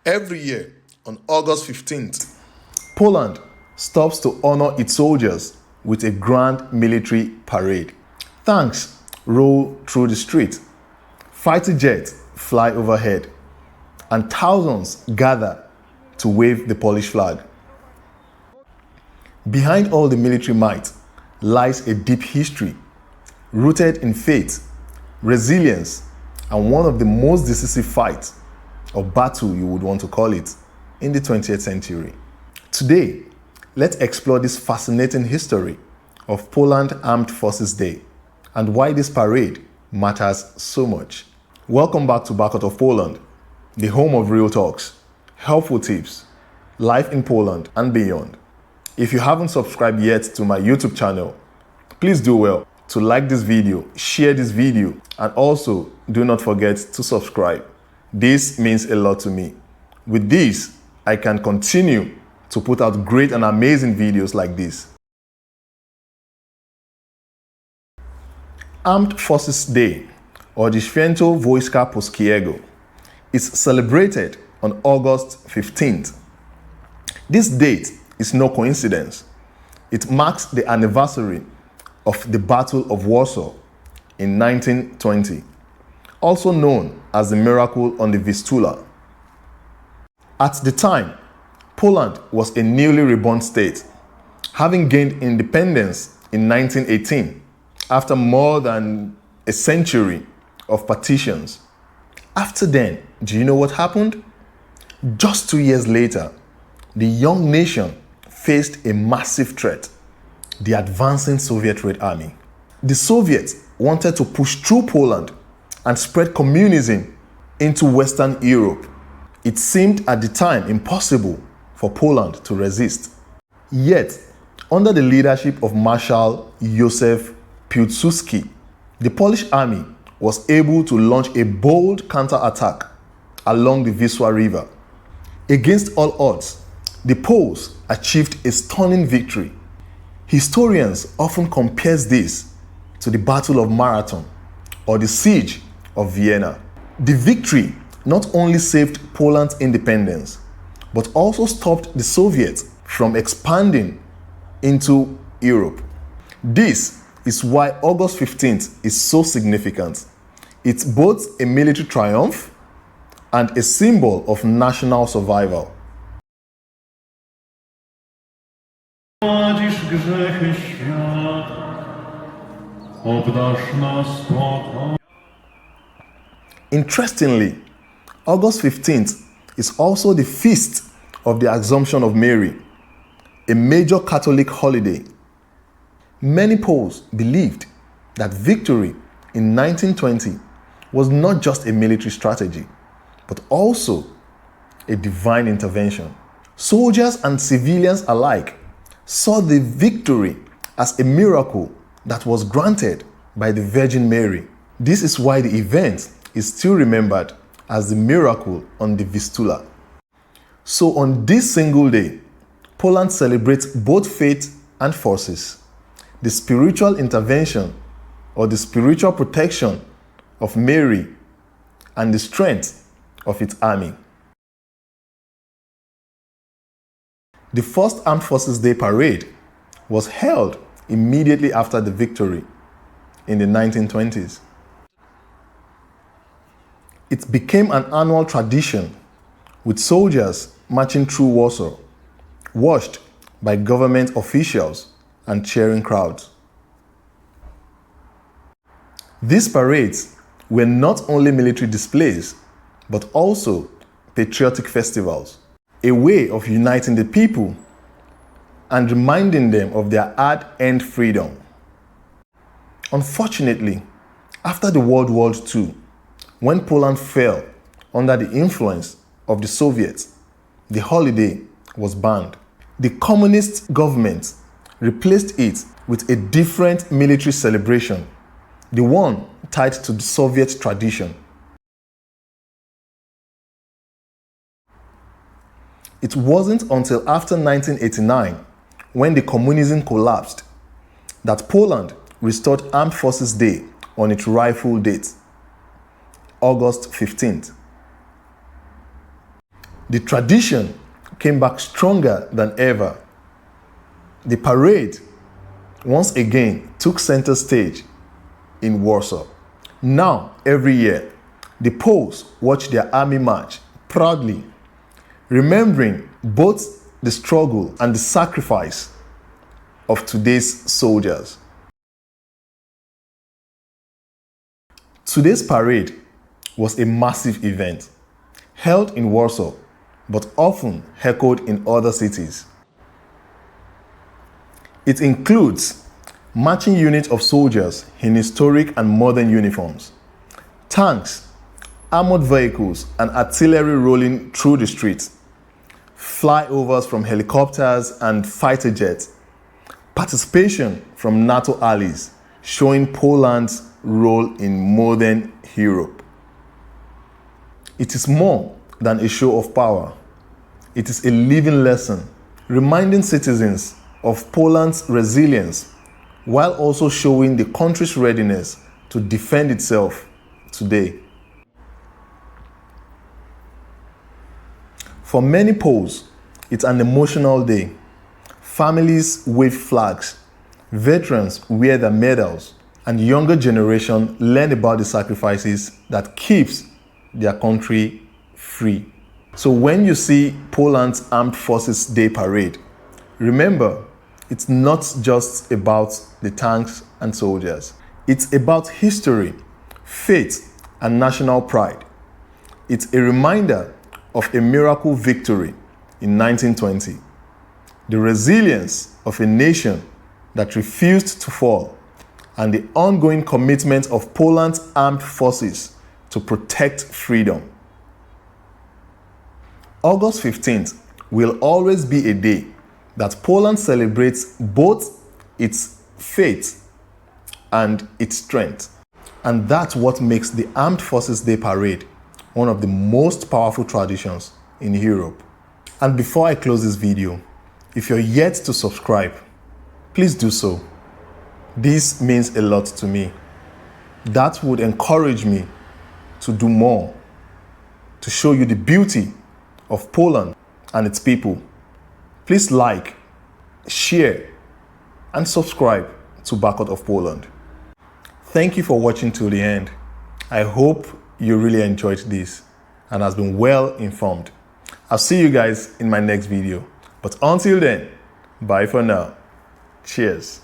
Every year, on August 15th, Poland stops to honor its soldiers with a grand military parade. Tanks roll through the street, fighter jets fly overhead, and thousands gather to wave the Polish flag. Behind all the military might lies a deep history, rooted in faith, resilience, and one of the most decisive fights or battle you would want to call it in the 20th century. Today, let's explore this fascinating history of Poland Armed Forces Day and why this parade matters so much. Welcome back to Bakot of Poland, the home of real talks, helpful tips, life in Poland and beyond. If you haven't subscribed yet to my YouTube channel, please do well to like this video, share this video, and also do not forget to subscribe. This means a lot to me. With this, I can continue to put out great and amazing videos like this. Armed Forces Day, or the Święto Wojska Polskiego, is celebrated on August 15th. This date is no coincidence. It marks the anniversary of the Battle of Warsaw in 1920, also known as the Miracle on the Vistula. At the time, Poland was a newly reborn state, having gained independence in 1918 after more than a century of partitions. After then, do you know what happened? Just 2 years later, the young nation faced a massive threat: the advancing Soviet Red Army. The Soviets wanted to push through Poland and spread communism into Western Europe. It seemed at the time impossible for Poland to resist. Yet, under the leadership of Marshal Józef Piłsudski, the Polish army was able to launch a bold counterattack along the Vistula River. Against all odds, the Poles achieved a stunning victory. Historians often compare this to the Battle of Marathon or the Siege of Vienna. The victory not only saved Poland's independence, but also stopped the Soviets from expanding into Europe. This is why August 15th is so significant. It's both a military triumph and a symbol of national survival. Interestingly, August 15th is also the feast of the Assumption of Mary, a major Catholic holiday. Many Poles believed that victory in 1920 was not just a military strategy, but also a divine intervention. Soldiers and civilians alike saw the victory as a miracle that was granted by the Virgin Mary. This is why the event is still remembered as the Miracle on the Vistula. So on this single day, Poland celebrates both faith and forces, the spiritual intervention or the spiritual protection of Mary and the strength of its army. The first Armed Forces Day parade was held immediately after the victory in the 1920s. It became an annual tradition, with soldiers marching through Warsaw, watched by government officials and cheering crowds. These parades were not only military displays, but also patriotic festivals, a way of uniting the people and reminding them of their hard-earned freedom. Unfortunately, after the World War II, when Poland fell under the influence of the Soviets, the holiday was banned. The communist government replaced it with a different military celebration, the one tied to the Soviet tradition. It wasn't until after 1989, when the communism collapsed, that Poland restored Armed Forces Day on its rightful date, August 15th. The tradition came back stronger than ever. The parade once again took center stage in Warsaw. Now, every year, the Poles watch their army march proudly, remembering both the struggle and the sacrifice of today's soldiers. Today's parade was a massive event, held in Warsaw, but often echoed in other cities. It includes marching units of soldiers in historic and modern uniforms, tanks, armored vehicles, and artillery rolling through the streets, flyovers from helicopters and fighter jets, participation from NATO allies, showing Poland's role in modern Europe. It is more than a show of power. It is a living lesson, reminding citizens of Poland's resilience, while also showing the country's readiness to defend itself today. For many Poles, it's an emotional day. Families wave flags, veterans wear their medals, and younger generation learn about the sacrifices that keeps their country free. So when you see Poland's Armed Forces Day Parade, remember, it's not just about the tanks and soldiers. It's about history, faith, and national pride. It's a reminder of a miracle victory in 1920, the resilience of a nation that refused to fall, and the ongoing commitment of Poland's armed forces to protect freedom. August 15th will always be a day that Poland celebrates both its faith and its strength. And that's what makes the Armed Forces Day Parade one of the most powerful traditions in Europe. And before I close this video, if you're yet to subscribe, please do so. This means a lot to me. That would encourage me to do more, to show you the beauty of Poland and its people. Please like, share, and subscribe to Bakot of Poland. Thank you for watching till the end. I hope you really enjoyed this and has been well informed. I'll see you guys in my next video. But until then, bye for now. Cheers.